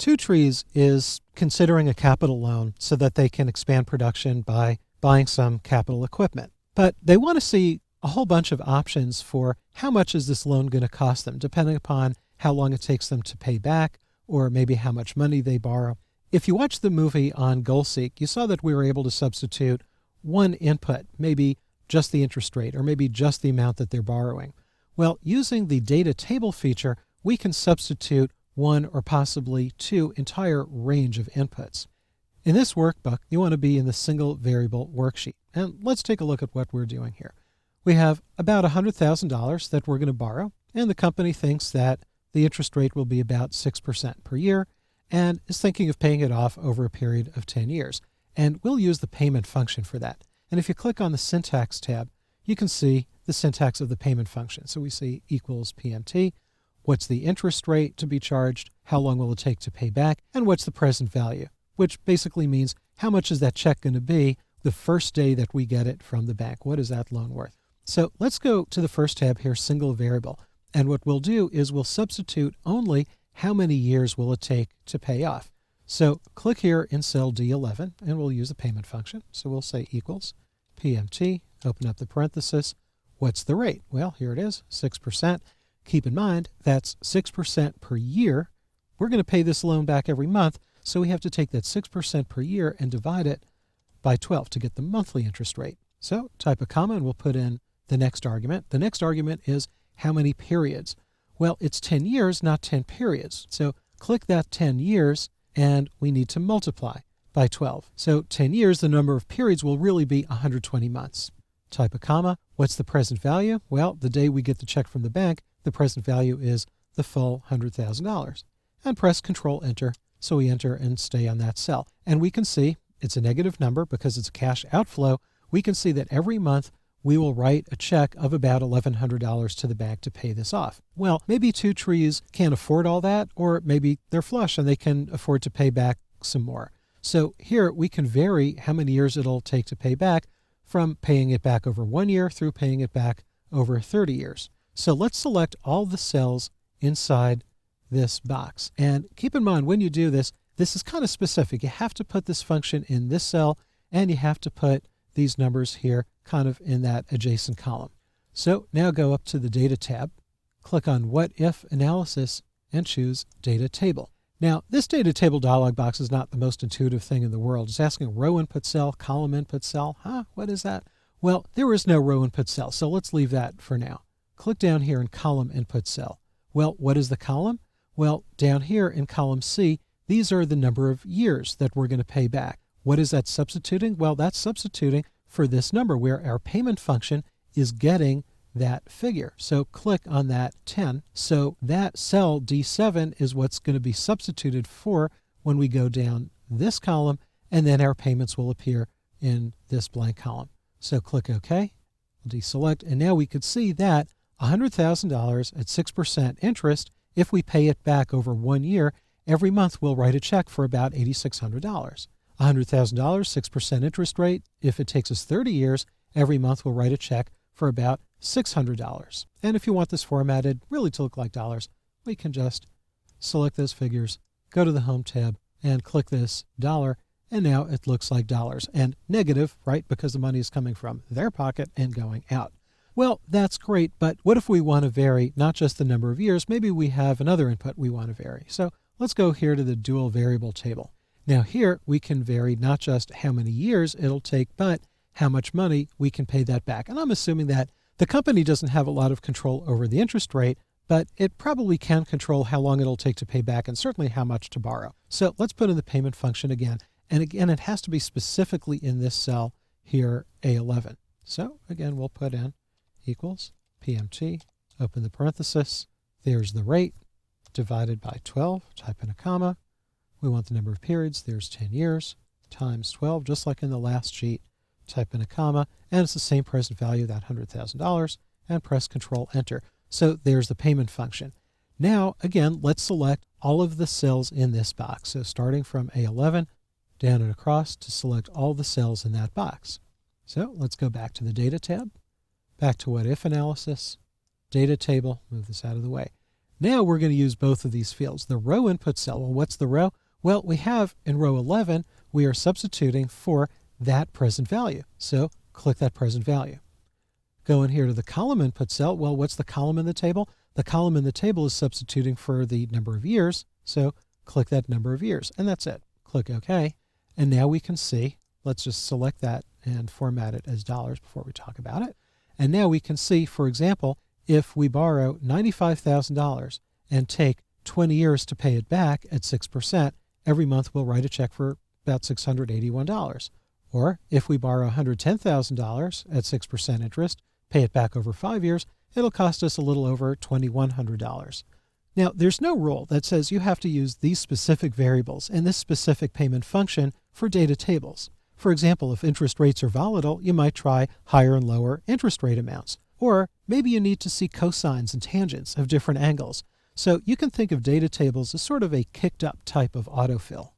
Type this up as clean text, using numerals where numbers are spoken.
Two Trees is considering a capital loan so that they can expand production by buying some capital equipment. But they want to see a whole bunch of options for how much is this loan going to cost them, depending upon how long it takes them to pay back, or maybe how much money they borrow. If you watched the movie on GoalSeek, you saw that we were able to substitute one input, maybe just the interest rate, or maybe just the amount that they're borrowing. Well, using the data table feature, we can substitute one or possibly two entire range of inputs. In this workbook, you want to be in the single variable worksheet. And let's take a look at what we're doing here. We have about $100,000 that we're going to borrow, and the company thinks that the interest rate will be about 6% per year and is thinking of paying it off over a period of 10 years. And we'll use the payment function for that. And if you click on the syntax tab, you can see the syntax of the payment function. So we see equals PMT, what's the interest rate to be charged, how long will it take to pay back, and what's the present value, which basically means how much is that check going to be the first day that we get it from the bank. What is that loan worth? So let's go to the first tab here, single variable. And what we'll do is we'll substitute only how many years will it take to pay off. So click here in cell D11 and we'll use the payment function. So we'll say equals PMT, open up the parenthesis. What's the rate? Well, here it is, 6%. Keep in mind, that's 6% per year. We're going to pay this loan back every month, so we have to take that 6% per year and divide it by 12 to get the monthly interest rate. So type a comma and we'll put in the next argument. The next argument is how many periods? Well, it's 10 years, not 10 periods. So click that 10 years and we need to multiply by 12. So 10 years, the number of periods will really be 120 months. Type a comma. What's the present value? Well, the day we get the check from the bank, the present value is the full $100,000. And press Control Enter, so we enter and stay on that cell. And we can see it's a negative number because it's a cash outflow. We can see that every month we will write a check of about $1,100 to the bank to pay this off. Well, maybe Two Trees can't afford all that, or maybe they're flush and they can afford to pay back some more. So here we can vary how many years it'll take to pay back, from paying it back over 1 year through paying it back over 30 years. So let's select all the cells inside this box. And keep in mind, when you do this, this is kind of specific. You have to put this function in this cell, and you have to put these numbers here kind of in that adjacent column. So now go up to the Data tab, click on What If Analysis, and choose Data Table. Now, this Data Table dialog box is not the most intuitive thing in the world. It's asking row input cell, column input cell. What is that? Well, there is no row input cell, so let's leave that for now. Click down here in column input cell. Well, what is the column? Well, down here in column C, these are the number of years that we're going to pay back. What is that substituting? Well, that's substituting for this number where our payment function is getting that figure. So click on that 10. So that cell D7 is what's going to be substituted for when we go down this column, and then our payments will appear in this blank column. So click OK, deselect, and now we could see that $100,000 at 6% interest, if we pay it back over 1 year, every month we'll write a check for about $8,600. $100,000, 6% interest rate. If it takes us 30 years, every month we'll write a check for about $600. And if you want this formatted really to look like dollars, we can just select those figures, go to the Home tab, and click this dollar, and now it looks like dollars. And negative, right, because the money is coming from their pocket and going out. Well, that's great, but what if we want to vary not just the number of years? Maybe we have another input we want to vary. So let's go here to the dual variable table. Now here we can vary not just how many years it'll take, but how much money we can pay that back. And I'm assuming that the company doesn't have a lot of control over the interest rate, but it probably can control how long it'll take to pay back and certainly how much to borrow. So let's put in the payment function again. And again, it has to be specifically in this cell here, A11. So again, we'll put in equals PMT, open the parenthesis, there's the rate, divided by 12, type in a comma. We want the number of periods, there's 10 years, times 12, just like in the last sheet, type in a comma, and it's the same present value, that $100,000, and press Control Enter. So there's the payment function. Now, again, let's select all of the cells in this box. So starting from A11, down and across to select all the cells in that box. So let's go back to the Data tab, back to What If Analysis, Data Table, move this out of the way. Now we're going to use both of these fields. The row input cell, well, what's the row? Well, we have in row 11, we are substituting for that present value. So click that present value. Go in here to the column input cell. Well, what's the column in the table? The column in the table is substituting for the number of years. So click that number of years, and that's it. Click OK. And now we can see, let's just select that and format it as dollars before we talk about it. And now we can see, for example, if we borrow $95,000 and take 20 years to pay it back at 6%, every month we'll write a check for about $681. Or if we borrow $110,000 at 6% interest, pay it back over 5 years, it'll cost us a little over $2,100. Now, there's no rule that says you have to use these specific variables and this specific payment function for data tables. For example, if interest rates are volatile, you might try higher and lower interest rate amounts. Or maybe you need to see cosines and tangents of different angles. So you can think of data tables as sort of a kicked up type of autofill.